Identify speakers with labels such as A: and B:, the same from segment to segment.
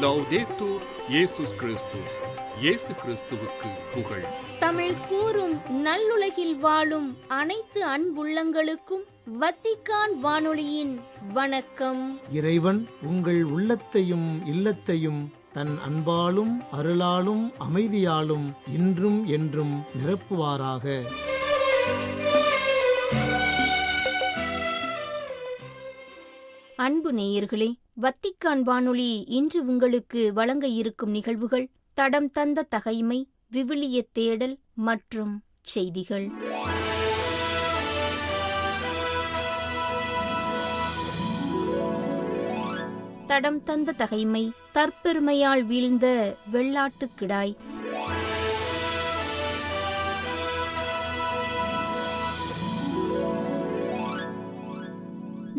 A: லௌதேத்தூர் இயேசுஸ் கிறிஸ்துஸ். இயேசு கிறிஸ்துவுக்கு புகழ்.
B: தமிழ் கூறும் நல்லுலகில் வாழும் அனைத்து அன்புள்ளங்களுக்கும் வத்திக்கான் வானொலியின் வணக்கம்.
C: இறைவன் உங்கள் உள்ளத்தையும் இல்லத்தையும் தன் அன்பாலும் அருளாலும் அமைதியாலும் இன்றும் என்றும் நிரப்புவாராக.
B: அன்பு நேயர்களே, வத்திக்கான் வானொலி இன்று உங்களுக்கு வழங்க இருக்கும் நிகழ்வுகள் தடம் தந்த தகைமை, விவிலிய தேடல் மற்றும் செய்திகள். தடம் தந்த தகைமை. தற்பெருமையால் வீழ்ந்த வெள்ளாட்டுக் கிடாய்.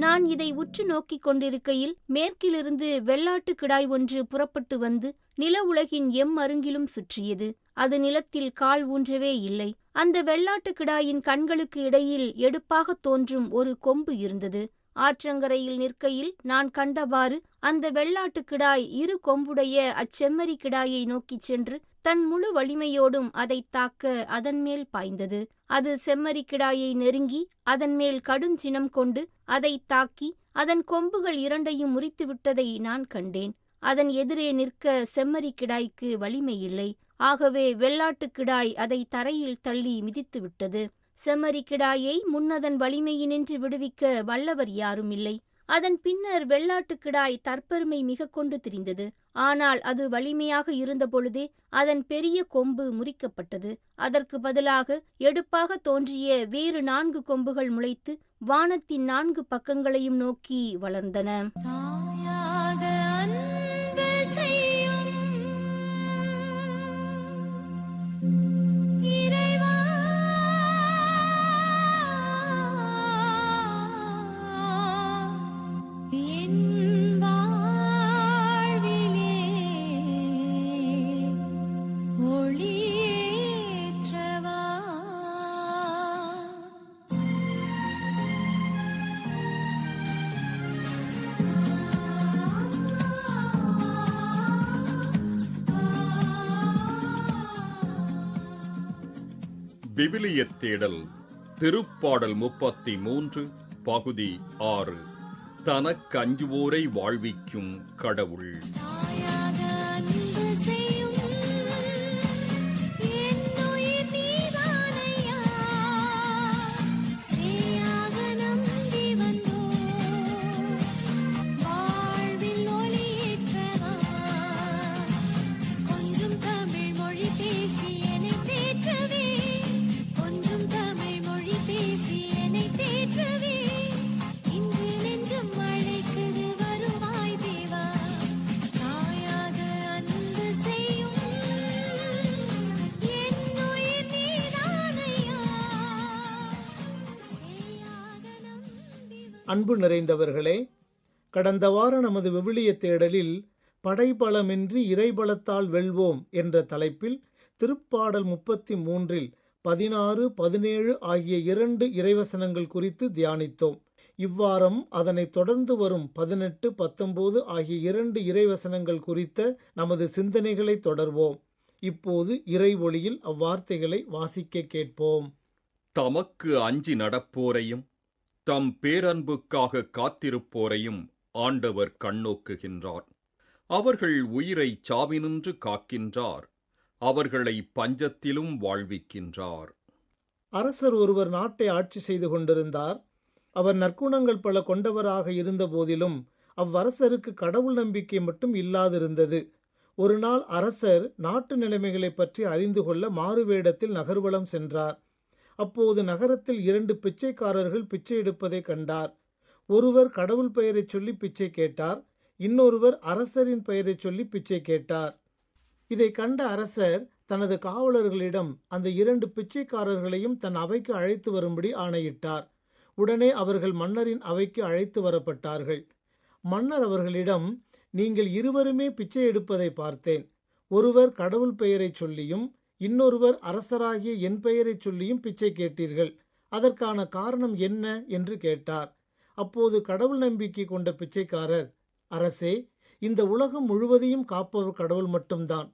B: நான் இதை உற்று நோக்கிக் கொண்டிருக்கையில் மேற்கிலிருந்து வெள்ளாட்டு கிடாய் ஒன்று புறப்பட்டு வந்து நில உலகின் அருங்கிலும் சுற்றியது. அது நிலத்தில் கால் ஊன்றவே இல்லை. அந்த வெள்ளாட்டு கிடாயின் கண்களுக்கு இடையில் எடுப்பாக தோன்றும் ஒரு கொம்பு இருந்தது. ஆற்றங்கரையில் நிற்கையில் நான் கண்டவாறு அந்த வெள்ளாட்டு கிடாய் இரு கொம்புடைய அச்செம்மறி கிடாயை நோக்கிச் சென்று தன் முழு வலிமையோடும் அதை தாக்க அதன் மேல் பாய்ந்தது. அது செம்மறி கிடாயை நெருங்கி அதன் மேல் கடுஞ்சினம் கொண்டு அதை தாக்கி அதன் கொம்புகள் இரண்டையும் முறித்து விட்டதை நான் கண்டேன். அதன் எதிரே நிற்க செம்மறி கிடாய்க்கு வலிமை இல்லை. ஆகவே வெள்ளாட்டு கிடாய் அதை தரையில் தள்ளி மிதித்து விட்டது. செம்மறி கிடாயை முன்னதன் வலிமையினின்று விடுவிக்க வல்லவர் யாரும் இல்லை. அதன் பின்னர் வெள்ளாட்டு கிடாய் தற்பெருமை மிக கொண்டு திரிந்தது. ஆனால் அது வலிமையாக இருந்த பொழுதே அதன் பெரிய கொம்பு முறிக்கப்பட்டது. அதற்கு பதிலாக எடுப்பாக தோன்றிய வேறு 4 கொம்புகள் முளைத்து வானத்தின் 4 பக்கங்களையும் நோக்கி வளர்ந்தன.
A: விவிலிய தேடல். திருப்பாடல் 33 பகுதி 6. தனக்கஞ்சுவோரை வாழ்விக்கும் கடவுள்.
C: அன்பு நிறைந்தவர்களே, கடந்த வார நமது விவிலிய தேடலில் படைபலமின்றி இறைபலத்தால் வெல்வோம் என்ற தலைப்பில் திருப்பாடல் 33 16, 17 ஆகிய 2 இறைவசனங்கள் குறித்து தியானித்தோம். இவ்வாரம் அதனை தொடர்ந்து வரும் 18, 19 ஆகிய 2 இறைவசனங்கள் குறித்த நமது சிந்தனைகளை தொடர்வோம். இப்போது இறை ஒளியில் அவ்வார்த்தைகளை வாசிக்க கேட்போம்.
A: தமக்கு அஞ்சி நடப்போரையும் தம் பேரன்புக்காக காத்திருப்போரையும் ஆண்டவர் கண்ணோக்குகின்றார். அவர்கள் உயிரை சாவினின்று காக்கின்றார். அவர்களை பஞ்சத்திலும் வாழ்விக்கின்றார்.
C: அரசர் ஒருவர் நாட்டை ஆட்சி செய்து கொண்டிருந்தார். அவர் நற்குணங்கள் பல கொண்டவராக இருந்த போதிலும் அவ்வரசருக்கு கடவுள் நம்பிக்கை மட்டும் இல்லாதிருந்தது. ஒரு நாள் அரசர் நாட்டு நிலைமைகளை பற்றி அறிந்து கொள்ள மாறுவேடத்தில் நகர்வலம் சென்றார். அப்போது நகரத்தில் 2 பிச்சைக்காரர்கள் பிச்சை எடுப்பதை கண்டார். ஒருவர் கடவுள் பெயரை சொல்லி பிச்சை கேட்டார். இன்னொருவர் அரசரின் பெயரை சொல்லி பிச்சை கேட்டார். இதை கண்ட அரசர் தனது காவலர்களிடம் அந்த 2 பிச்சைக்காரர்களையும் தன் அவைக்கு அழைத்து வரும்படி ஆணையிட்டார். உடனே அவர்கள் மன்னரின் அவைக்கு அழைத்து வரப்பட்டார்கள். மன்னர் அவர்களிடம், நீங்கள் இருவருமே பிச்சை எடுப்பதை பார்த்தேன். ஒருவர் கடவுள் பெயரை சொல்லியும் இன்னொருவர் அரசராகிய என் பெயரை சொல்லியும் பிச்சை கேட்டீர்கள். அதற்கான காரணம் என்ன என்று கேட்டார். அப்போது கடவுள் நம்பிக்கை கொண்ட பிச்சைக்காரர், அரசே, இந்த உலகம் முழுவதையும் காப்பவர் கடவுள் மட்டும்தான்.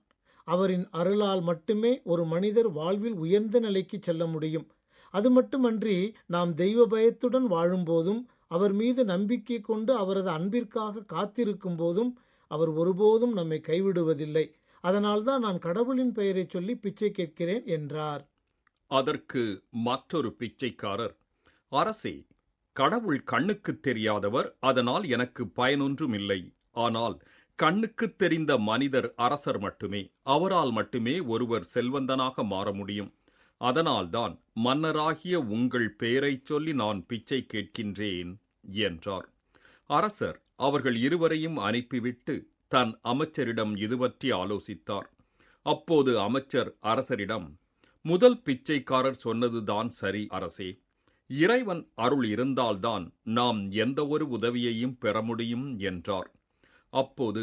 C: அவரின் அருளால் மட்டுமே ஒரு மனிதர் வாழ்வில் உயர்ந்த நிலைக்கு செல்ல முடியும். அது மட்டுமன்றி நாம் தெய்வ பயத்துடன் வாழும்போதும் அவர் மீது நம்பிக்கை கொண்டு அவரது அன்பிற்காக காத்திருக்கும் போதும் அவர் ஒருபோதும் நம்மை கைவிடுவதில்லை. அதனால்தான் நான் கடவுளின் பெயரை சொல்லி பிச்சை கேட்கிறேன் என்றார்.
A: அதற்கு மற்றொரு பிச்சைக்காரர், அரசே, கடவுள் கண்ணுக்குத் தெரியாதவர், அதனால் எனக்கு பயனொன்றும் இல்லை. ஆனால் கண்ணுக்குத் தெரிந்த மனிதர் அரசர் மட்டுமே. அவரால் மட்டுமே ஒருவர் செல்வந்தனாக மாற முடியும். அதனால்தான் மன்னராகிய உங்கள் பெயரைச் சொல்லி நான் பிச்சை கேட்கின்றேன் என்றார். அரசர் அவர்கள் இருவரையும் அனுப்பிவிட்டு தன் அமைச்சரிடம் இது பற்றி ஆலோசித்தார். அப்போது அமைச்சர் அரசரிடம், முதல் பிச்சைக்காரர் சொன்னதுதான் சரி அரசே. இறைவன் அருள் இருந்தால்தான் நாம் எந்த ஒரு உதவியையும் பெற முடியும் என்றார். அப்போது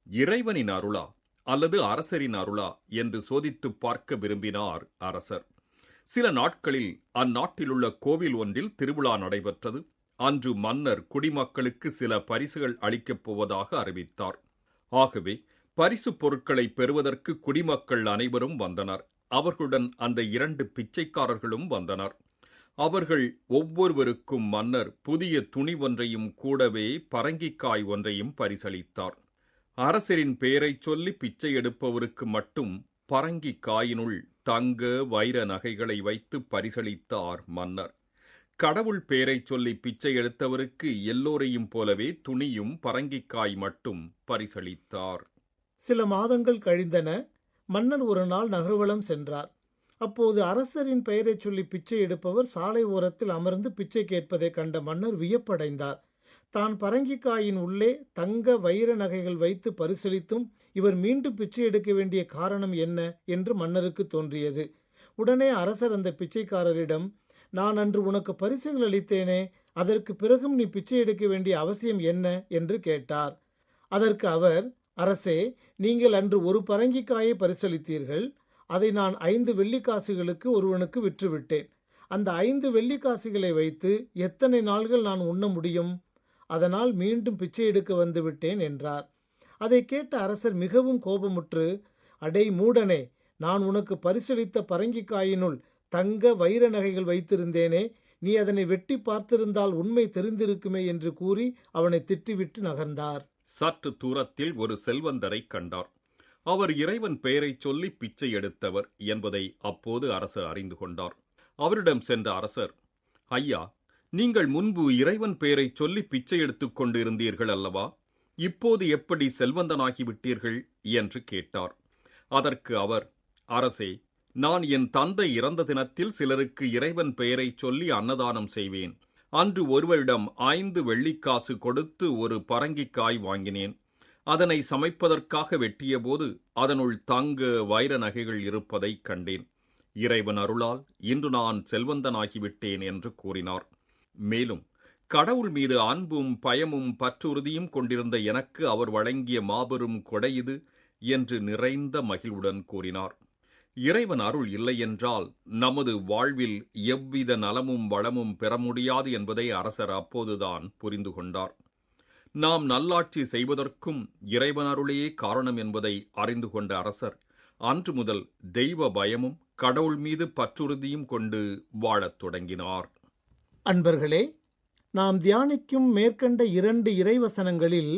A: இறைவனின் அருளா அல்லது அரசரின் அருளா என்று சோதித்துப் பார்க்க விரும்பினார் அரசர். சில நாட்களில் அந்நாட்டிலுள்ள கோவில் ஒன்றில் திருவிழா நடைபெற்றது. அன்று மன்னர் குடிமக்களுக்கு சில பரிசுகள் அளிக்கப் போவதாக அறிவித்தார். ஆகவே பரிசுப் பொருட்களை பெறுவதற்கு குடிமக்கள் அனைவரும் வந்தனர். அவர்களுடன் அந்த 2 பிச்சைக்காரர்களும் வந்தனர். அவர்கள் ஒவ்வொருவருக்கும் மன்னர் புதிய துணி ஒன்றையும் கூடவே பரங்கிக்காய் ஒன்றையும் பரிசளித்தார். அரசரின் பெயரைச் சொல்லி பிச்சை எடுப்பவருக்கு மட்டும் பரங்கிக்காயினுள் தங்க வைர நகைகளை வைத்து பரிசளித்தார் மன்னர். கடவுள் பெயரைச் சொல்லி பிச்சை எடுத்தவருக்கு எல்லோரையும் போலவே துணியும் பரங்கிக்காய் மட்டும் பரிசளித்தார்.
C: சில மாதங்கள் கழிந்தன. மன்னர் ஒரு நாள் நகர்வலம் சென்றார். அப்போது அரசரின் பெயரைச் சொல்லி பிச்சை எடுப்பவர் சாலை ஓரத்தில் அமர்ந்து பிச்சை கேட்பதை கண்ட மன்னர் வியப்படைந்தார். தான் பரங்கிக்காயின் உள்ளே தங்க வைர நகைகள் வைத்து பரிசளித்தும் இவர் மீண்டும் பிச்சை எடுக்க வேண்டிய காரணம் என்ன என்று மன்னருக்கு தோன்றியது. உடனே அரசர் அந்த பிச்சைக்காரரிடம், நான் அன்று உனக்கு பரிசுகள் அளித்தேனே, அதற்கு பிறகும் நீ பிச்சை எடுக்க வேண்டிய அவசியம் என்ன என்று கேட்டார். அதற்கு அவர், அரசே, நீங்கள் அன்று ஒரு பரங்கிக்காயை பரிசளித்தீர்கள். அதை நான் 5 வெள்ளிக்காசுகளுக்கு ஒருவனுக்கு விற்றுவிட்டேன். அந்த 5 வெள்ளிக்காசுகளை வைத்து எத்தனை நாள்கள் நான் உண்ண முடியும்? அதனால் மீண்டும் பிச்சை எடுக்க வந்து விட்டேன் என்றார். அதை கேட்ட அரசர் மிகவும் கோபமுற்று, அடே மூடனே, நான் உனக்கு பரிசளித்த பரங்கிக்காயினுள் தங்க வைர நகைகள் வைத்திருந்தேனே, நீ அதனை வெட்டி பார்த்திருந்தால் உண்மை தெரிந்திருக்குமே என்று கூறி அவனை திட்டிவிட்டு நகர்ந்தார்.
A: சற்று தூரத்தில் ஒரு செல்வந்தரை கண்டார். அவர் இறைவன் பெயரைச் சொல்லி பிச்சை எடுத்தவர் என்பதை அப்போது அரசர் அறிந்து கொண்டார். அவரிடம் சென்ற அரசர், ஐயா, நீங்கள் முன்பு இறைவன் பெயரைச் சொல்லி பிச்சை எடுத்துக் கொண்டு இருந்தீர்கள் அல்லவா? இப்போது எப்படி செல்வந்தனாகிவிட்டீர்கள் என்று கேட்டார். அதற்கு அவர், அரசே, நான் என் தந்தை இறந்த தினத்தில் சிலருக்கு இறைவன் பெயரைச் சொல்லி அன்னதானம் செய்வேன். அன்று ஒருவரிடம் 5 வெள்ளிக்காசு கொடுத்து ஒரு பரங்கிக்காய் வாங்கினேன். அதனை சமைப்பதற்காக வெட்டியபோது அதனுள் தங்க வைர நகைகள் இருப்பதை கண்டேன். இறைவன் அருளால் இன்று நான் செல்வந்தனாகிவிட்டேன் என்று கூறினார். மேலும் கடவுள் மீது அன்பும் பயமும் பற்றுறுதியும் கொண்டிருந்த எனக்கு அவர் வழங்கிய மாபெரும் கொடை இது என்று நிறைந்த மகிழ்வுடன் கூறினார். இறைவன் அருள் இல்லையென்றால் நமது வாழ்வில் எவ்வித நலமும் வளமும் பெற முடியாது என்பதை அரசர் அப்போதுதான் புரிந்து கொண்டார். நாம் நல்லாட்சி செய்வதற்கும் இறைவன் அருளே காரணம் என்பதை அறிந்து கொண்ட அரசர் அன்று முதல் தெய்வ பயமும் கடவுள் மீது பற்றுறுதியும் கொண்டு வாழத் தொடங்கினார்.
C: அன்பர்களே, நாம் தியானிக்கும் மேற்கண்ட 2 இறைவசனங்களில்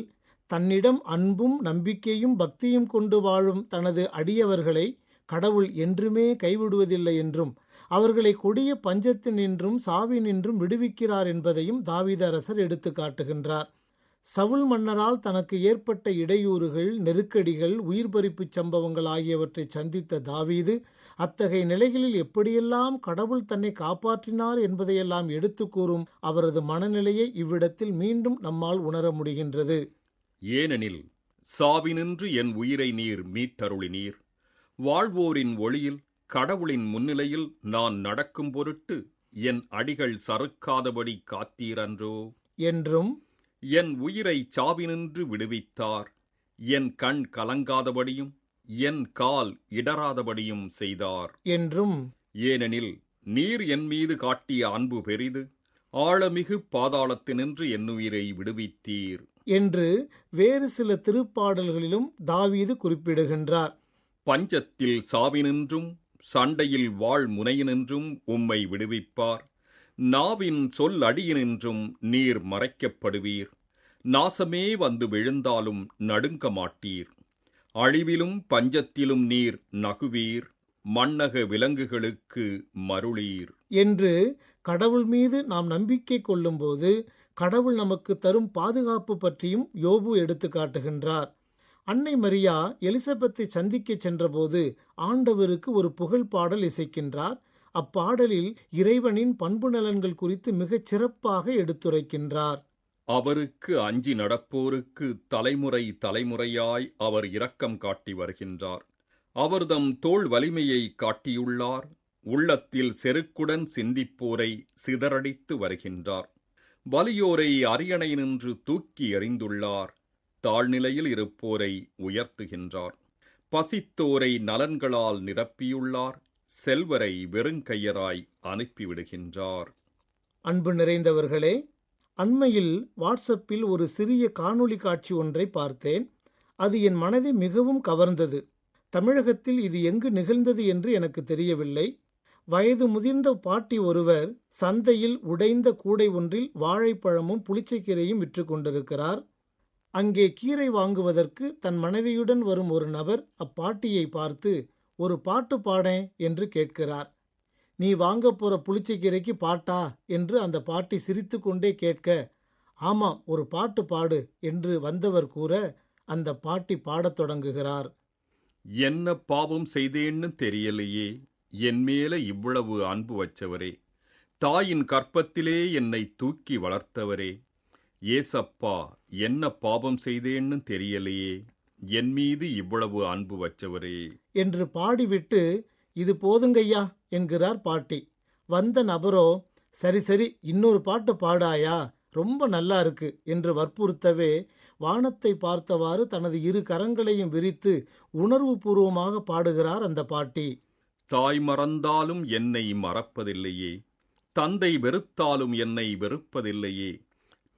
C: தன்னிடம் அன்பும் நம்பிக்கையும் பக்தியும் கொண்டு வாழும் தனது அடியவர்களை கடவுள் என்றுமே கைவிடுவதில்லை என்றும் அவர்களை கொடிய பஞ்சத்தினின்றும் சாவினின்றும் விடுவிக்கிறார் என்பதையும் தாவீது அரசர் எடுத்து காட்டுகின்றார். சவுல் மன்னரால் தனக்கு ஏற்பட்ட இடையூறுகள், நெருக்கடிகள், உயிர்பறிப்புச் சம்பவங்கள் ஆகியவற்றை சந்தித்த தாவீது அத்தகைய நிலைகளில் எப்படியெல்லாம் கடவுள் தன்னை காப்பாற்றினார் என்பதையெல்லாம் எடுத்து கூறும் அவரது மனநிலையை இவ்விடத்தில் மீண்டும் நம்மால் உணர முடிகின்றது.
A: ஏனெனில் சாவினின்று என் உயிரை நீர் மீட்டருளினீர். வாழ்வோரின் ஒளியில் கடவுளின் முன்னிலையில் நான் நடக்கும் பொருட்டு என் அடிகள் சறுக்காதபடி காத்தீரன்றோ
C: என்றும்,
A: என் உயிரை சாவினின்று விடுவித்தார். என் கண் கலங்காதபடியும் என் கால் இடராதபடியும் செய்தார்
C: என்றும்,
A: ஏனெனில் நீர் என் மீது காட்டிய அன்பு பெரிது. ஆழமிகு பாதாளத்தினின்று என்னுயிரை விடுவித்தீர்
C: என்று வேறு சில திருப்பாடல்களிலும் தாவீது குறிப்பிடுகின்றார்.
A: பஞ்சத்தில் சாவினின்றும் சண்டையில் வாழ் முனையினின்றும் உம்மை விடுவிப்பார். நாவின் சொல் அடியினின்றும் நீர் மறைக்கப்படுவீர். நாசமே வந்து விழுந்தாலும் நடுங்க மாட்டீர். அழிவிலும் பஞ்சத்திலும் நீர் நகுவீர். மண்ணக விலங்குகளுக்கு மருளீர்
C: என்று கடவுள் மீது நாம் நம்பிக்கை கொள்ளும்போது கடவுள் நமக்கு தரும் பாதுகாப்பு பற்றியும் யோபு எடுத்து காட்டுகின்றார். அன்னை மரியா எலிசபெத்தை சந்திக்க சென்றபோது ஆண்டவருக்கு ஒரு புகழ் பாடல் இசைக்கின்றார். அப்பாடலில் இறைவனின் பண்பு நலன்கள் குறித்து மிகச் சிறப்பாக எடுத்துரைக்கின்றார்.
A: அவருக்கு அஞ்சி நடப்போருக்கு தலைமுறை தலைமுறையாய் அவர் இரக்கம் காட்டி வருகின்றார். அவர்தம் தோள் வலிமையை காட்டியுள்ளார். உள்ளத்தில் செருக்குடன் சிந்திப்போரை சிதறடித்து வருகின்றார். வலியோரை அரியணை நின்று தூக்கி எறிந்துள்ளார். தாழ்நிலையில் இருப்போரை உயர்த்துகின்றார். பசித்தோரை நலன்களால் நிரப்பியுள்ளார். செல்வரை வெறுங்கையராய் அனுப்பிவிடுகின்றார்.
C: அன்பு நிறைந்தவர்களே, அண்மையில் வாட்ஸ்அப்பில் ஒரு சிறிய காணொளி காட்சி ஒன்றை பார்த்தேன். அது என் மனதை மிகவும் கவர்ந்தது. தமிழகத்தில் இது எங்கு நிகழ்ந்தது என்று எனக்கு தெரியவில்லை. வயது முதிர்ந்த பாட்டி ஒருவர் சந்தையில் உடைந்த கூடை ஒன்றில் வாழைப்பழமும் புளிச்சக்கீரையும் விற்று கொண்டிருக்கிறார். அங்கே கீரை வாங்குவதற்கு தன் மனைவியுடன் வரும் ஒரு நபர் அப்பாட்டியை பார்த்து, ஒரு பாட்டு பாடேன் என்று கேட்கிறார். நீ வாங்க போற புளிச்சக்கீரைக்கு பாட்டா என்று அந்த பாட்டி சிரித்து கொண்டே கேட்க, ஆமாம், ஒரு பாட்டு பாடு என்று வந்தவர் கூற அந்த பாட்டி பாடத் தொடங்குகிறார்.
A: என்ன பாவம் செய்தேன்னு தெரியலையே, என் மேல இவ்வளவு அன்பு வச்சவரே, தாயின் கற்பத்திலே என்னை தூக்கி வளர்த்தவரே, ஏசப்பா, என்ன பாவம் செய்தேன்னு தெரியலையே, என் மீது இவ்வளவு அன்பு வச்சவரே
C: என்று பாடிவிட்டு, இது போதுங்கய்யா என்கிறார் பாட்டி. வந்த நபரோ, சரி சரி, இன்னொரு பாட்டு பாடாயா, ரொம்ப நல்லா இருக்கு என்று வற்புறுத்தவே வானத்தை பார்த்தவாறு தனது இரு கரங்களையும் விரித்து உணர்வு பூர்வமாக பாடுகிறார் அந்த பாட்டி.
A: தாய் மறந்தாலும் என்னை மறப்பதில்லையே, தந்தை வெறுத்தாலும் என்னை வெறுப்பதில்லையே,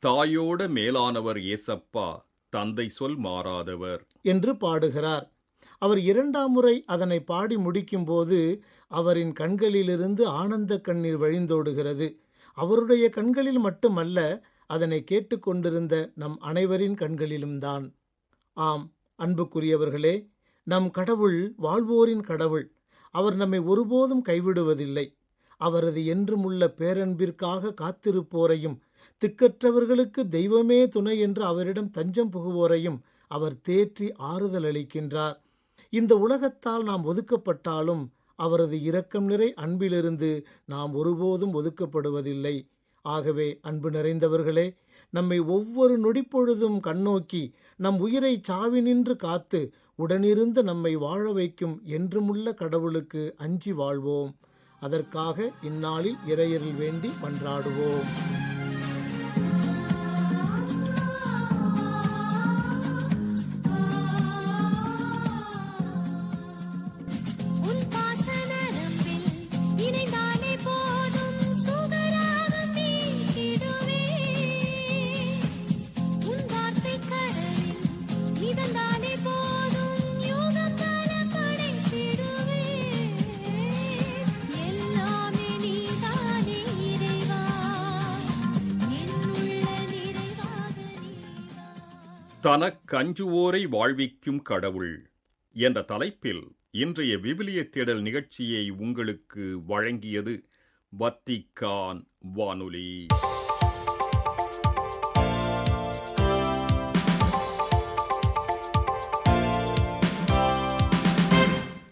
A: தாயோட மேலானவர் ஏசப்பா, தந்தை சொல் மாறாதவர்
C: என்று பாடுகிறார். அவர் இரண்டாம் முறை அதனை பாடி முடிக்கும்போது அவரின் கண்களிலிருந்து ஆனந்த கண்ணீர் வழிந்தோடுகிறது. அவருடைய கண்களில் மட்டுமல்ல, அதனை கேட்டுக்கொண்டிருந்த நம் அனைவரின் கண்களிலும் தான். ஆம், அன்புக்குரியவர்களே, நம் கடவுள் வாழ்வோரின் கடவுள். அவர் நம்மை ஒருபோதும் கைவிடுவதில்லை. அவரது என்றுமுள்ள பேரன்பிற்காக காத்திருப்போரையும் திக்கற்றவர்களுக்கு தெய்வமே துணை என்று அவரிடம் தஞ்சம் புகுவோரையும் அவர் தேற்றி ஆறுதல் அளிக்கின்றார். இந்த உலகத்தால் நாம் ஒதுக்கப்பட்டாலும் அவரது இரக்கம் நிறை அன்பிலிருந்து நாம் ஒருபோதும் ஒதுக்கப்படுவதில்லை. ஆகவே அன்பு நிறைந்தவர்களே, நம்மை ஒவ்வொரு நொடிப்பொழுதும் கண்ணோக்கி நம் உயிரை சாவினின்று காத்து உடனிருந்து நம்மை வாழ வைக்கும் என்றுமுள்ள கடவுளுக்கு அஞ்சி வாழ்வோம். அதற்காக இந்நாளில் இறையரில் வேண்டி மன்றாடுவோம்.
A: தனக்கஞ்சுவோரை வாழ்விக்கும் கடவுள் என்ற தலைப்பில் இன்றைய விவிலிய தேடல் நிகழ்ச்சியை உங்களுக்கு வழங்கியது வத்திக்கான் வானொலி.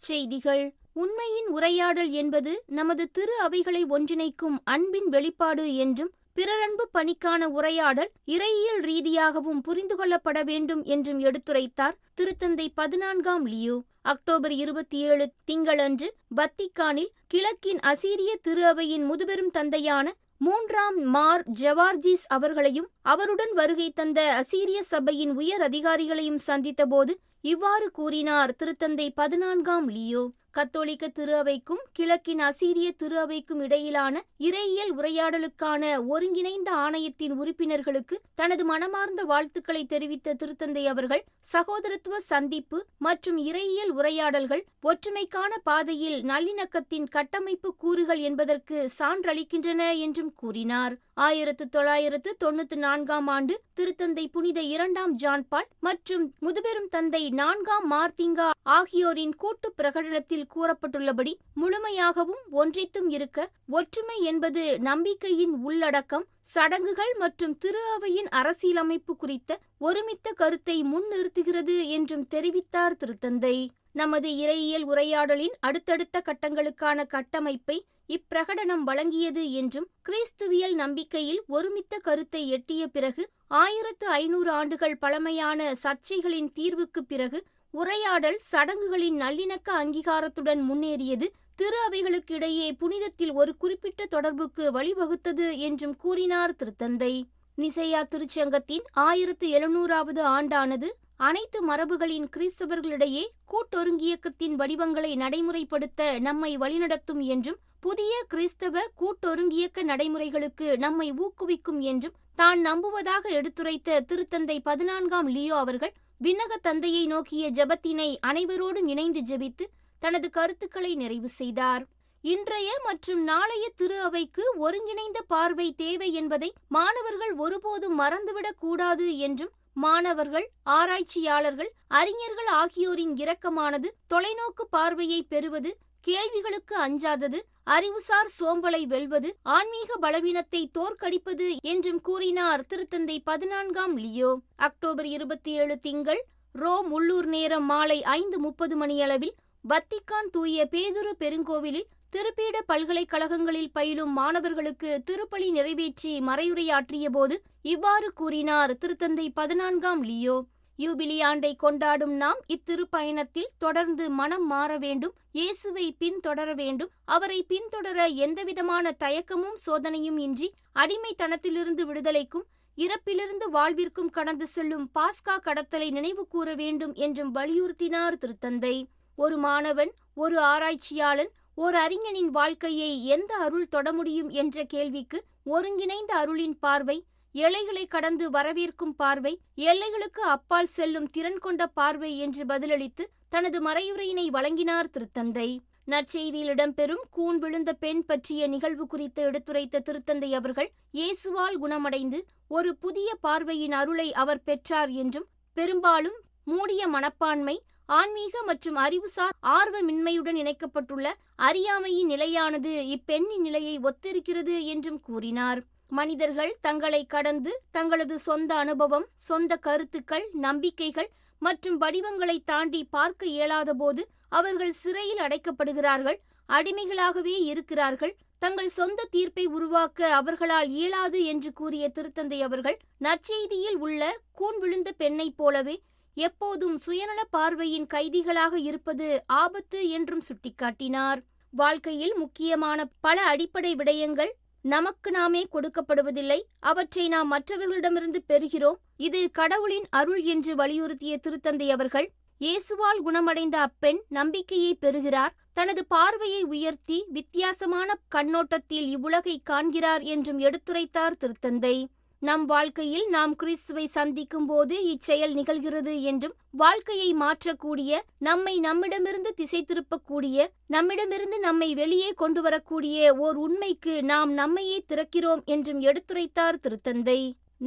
B: செய்திகள். உண்மையின் உரையாடல் என்பது நமது திரு அவைகளை ஒன்றிணைக்கும் அன்பின் வெளிப்பாடு என்றும், பிறரன்பு பணிக்கான உரையாடல் இறையியல் ரீதியாகவும் புரிந்து கொள்ளப்பட வேண்டும் என்றும் எடுத்துரைத்தார் திருத்தந்தை 14ஆம் லியோ. அக்டோபர் 27 திங்களன்று வத்திக்கானில் கிழக்கின் அசீரிய திரு அவையின் முதுபெரும் தந்தையான 3ஆம் மார் ஜவார்ஜிஸ் அவர்களையும் அவருடன் வருகை தந்த அசீரிய சபையின் உயர் அதிகாரிகளையும் சந்தித்தபோது இவ்வாறு கூறினார் திருத்தந்தை 14ஆம் லியோ. கத்தோலிக்க திரு அவைக்கும் கிழக்கின் அசீரிய திரு அவைக்கும் இடையிலான இறையியல் உரையாடலுக்கான ஒருங்கிணைந்த ஆணையத்தின் உறுப்பினர்களுக்கு தனது மனமார்ந்த வாழ்த்துக்களை தெரிவித்த திருத்தந்தை அவர்கள், சகோதரத்துவ சந்திப்பு மற்றும் இறையியல் உரையாடல்கள் ஒற்றுமைக்கான பாதையில் நல்லிணக்கத்தின் கட்டமைப்பு கூறுகள் என்பதற்கு சான்றளிக்கின்றன என்றும் கூறினார். 1994 திருத்தந்தை புனித 2ஆம் ஜான் பால் மற்றும் முதுபெரும் தந்தை 4ஆம் மார்திங்கா ஆகியோரின் கூட்டு பிரகடனத்தில் கூறப்பட்டுள்ளபடி, முழுமையாகவும் ஒன்றித்தும் இருக்க ஒற்றுமை என்பது நம்பிக்கையின் உள்ளடக்கம், சடங்குகள் மற்றும் திரு அவையின் அரசியலமைப்பு குறித்த ஒருமித்த கருத்தை முன்னிறுத்துகிறது என்றும் தெரிவித்தார் திருத்தந்தை. நமது இறையியல் உரையாடலின் அடுத்தடுத்த கட்டங்களுக்கான கட்டமைப்பை இப்பிரகடனம் வழங்கியது என்றும், கிறிஸ்துவியல் நம்பிக்கையில் ஒருமித்த கருத்தை எட்டிய பிறகு 1500 ஆண்டுகள் பழமையான சர்ச்சைகளின் தீர்வுக்குப் பிறகு உரையாடல் சடங்குகளின் நல்லிணக்க அங்கீகாரத்துடன் முன்னேறியது, திரு அவைகளுக்கு இடையே புனிதத்தில் ஒரு குறிப்பிட்ட தொடர்புக்கு வழிவகுத்தது என்றும் கூறினார் திருத்தந்தை. நிசையா திருச்சங்கத்தின் 1700வது ஆண்டானது அனைத்து மரபுகளின் கிறிஸ்தவர்களிடையே கூட்டொருங்கியக்கத்தின் வடிவங்களை நடைமுறைப்படுத்த நம்மை வழிநடத்தும் என்றும், புதிய கிறிஸ்தவ கூட்டொருங்கியக்க நடைமுறைகளுக்கு நம்மை ஊக்குவிக்கும் என்றும் தான் நம்புவதாக எடுத்துரைத்த திருத்தந்தை 14ஆம் லியோ அவர்கள், விண்ணக தந்தையை நோக்கிய ஜெபத்தினை அனைவரோடும் இணைந்து ஜெபித்து தனது கருத்துக்களை நிறைவு செய்தார். இன்றைய மற்றும் நாளைய திரு அவைக்கு ஒருங்கிணைந்த பார்வை தேவை என்பதை மாணவர்கள் ஒருபோதும் மறந்துவிடக் கூடாது என்றும், மாணவர்கள், ஆராய்ச்சியாளர்கள், அறிஞர்கள் ஆகியோரின் இரக்கமானது தொலைநோக்கு பார்வையை பெறுவது, கேள்விகளுக்கு அஞ்சாதது, அறிவுசார் சோம்பலை வெல்வது, ஆன்மீக பலவீனத்தை தோற்கடிப்பது என்றும் கூறினார் திருத்தந்தை 14ஆம் லியோ. அக்டோபர் 27 திங்கள் ரோம் உள்ளூர் நேரம் மாலை 5:30 மணியளவில் வத்திக்கான் தூய பேதுரு பெருங்கோவிலில் திருப்பீட பல்கலைக்கழகங்களில் பயிலும் மாணவர்களுக்கு திருப்பலி நிறைவேற்றி மறையுரையாற்றிய போது இவ்வாறு கூறினார் திருத்தந்தை 14ஆம் லியோ. யூபிலி ஆண்டை கொண்டாடும் நாம் இத்திருப்பயணத்தில் தொடர்ந்து மனம் மாற வேண்டும், இயேசுவை பின்தொடர வேண்டும். அவரை பின்தொடர எந்தவிதமான தயக்கமும் சோதனையும் இன்றி அடிமைத்தனத்திலிருந்து விடுதலைக்கும் இறப்பிலிருந்து வாழ்விற்கும் கடந்து செல்லும் பாஸ்கா கடத்தலை நினைவு கூற வேண்டும் என்றும் வலியுறுத்தினார் திருத்தந்தை. ஒரு மாணவன், ஒரு ஆராய்ச்சியாளன், ஓர் அறிஞனின் வாழ்க்கையை எந்த அருள் தொட முடியும் என்ற கேள்விக்கு ஒருங்கிணைந்த அருளின் பார்வை, எல்லைகளை கடந்து வரவேற்கும் பார்வை, எல்லைகளுக்கு அப்பால் செல்லும் திறன் கொண்ட பார்வை என்று பதிலளித்து தனது மறையுரையினை வழங்கினார் திருத்தந்தை. நற்செய்தியில் இடம்பெறும் கூன் விழுந்த பெண் பற்றிய நிகழ்வு குறித்து எடுத்துரைத்த திருத்தந்தை அவர்கள், இயேசுவால் குணமடைந்து ஒரு புதிய பார்வையின் அருளை அவர் பெற்றார் என்றும், பெரும்பாலும் மூடிய மனப்பான்மை, ஆன்மீக மற்றும் அறிவுசார் ஆர்வமின்மையுடன் இணைக்கப்பட்டுள்ள அறியாமையின் நிலையானது இப்பெண்ணின் நிலையை ஒத்திருக்கிறது என்றும் கூறினார். மனிதர்கள் தங்களை கடந்து தங்களது சொந்த அனுபவம், சொந்த கருத்துக்கள், நம்பிக்கைகள் மற்றும் வடிவங்களை தாண்டி பார்க்க இயலாத போது அவர்கள் சிறையில் அடைக்கப்படுகிறார்கள், அடிமைகளாகவே இருக்கிறார்கள். தங்கள் சொந்த தீர்ப்பை உருவாக்க அவர்களால் இயலாது என்று கூறிய திருத்தந்தை அவர்கள், நற்செய்தியில் உள்ள கூன் விழுந்த பெண்ணைப் போலவே எப்போதும் சுயநல பார்வையின் கைதிகளாக இருப்பது ஆபத்து என்றும் சுட்டிக்காட்டினார். வாழ்க்கையில் முக்கியமான பல அடிப்படை விடயங்கள் நமக்கு நாமே கொடுக்கப்படுவதில்லை, அவற்றை நாம் மற்றவர்களிடமிருந்து பெறுகிறோம். இது கடவுளின் அருள் என்று வலியுறுத்திய திருத்தந்தை அவர்கள், இயேசுவால் குணமடைந்த அப்பெண் நம்பிக்கையை பெறுகிறார், தனது பார்வையை உயர்த்தி வித்தியாசமான கண்ணோட்டத்தில் இவ்வுலகை காண்கிறார் என்றும் எடுத்துரைத்தார் திருத்தந்தை. நம் வாழ்க்கையில் நாம் கிறிஸ்துவை சந்திக்கும் போது இச்செயல் நிகழ்கிறது என்றும், வாழ்க்கையை மாற்றக்கூடிய, நம்மை நம்மிடமிருந்து திசை திருப்பக்கூடிய, நம்மிடமிருந்து நம்மை வெளியே கொண்டு வரக்கூடிய ஓர் உண்மைக்கு நாம் நம்மையே திறக்கிறோம் என்றும் எடுத்துரைத்தார் திருத்தந்தை.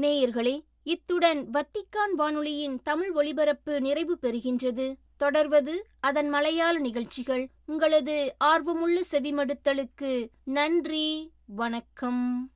B: நேயர்களே, இத்துடன் வத்திக்கான் வானொலியின் தமிழ் ஒலிபரப்பு நிறைவு பெறுகின்றது. தொடர்வது அதன் மலையாள நிகழ்ச்சிகள். உங்களது ஆர்வமுள்ள செவிமடுத்தலுக்கு நன்றி. வணக்கம்.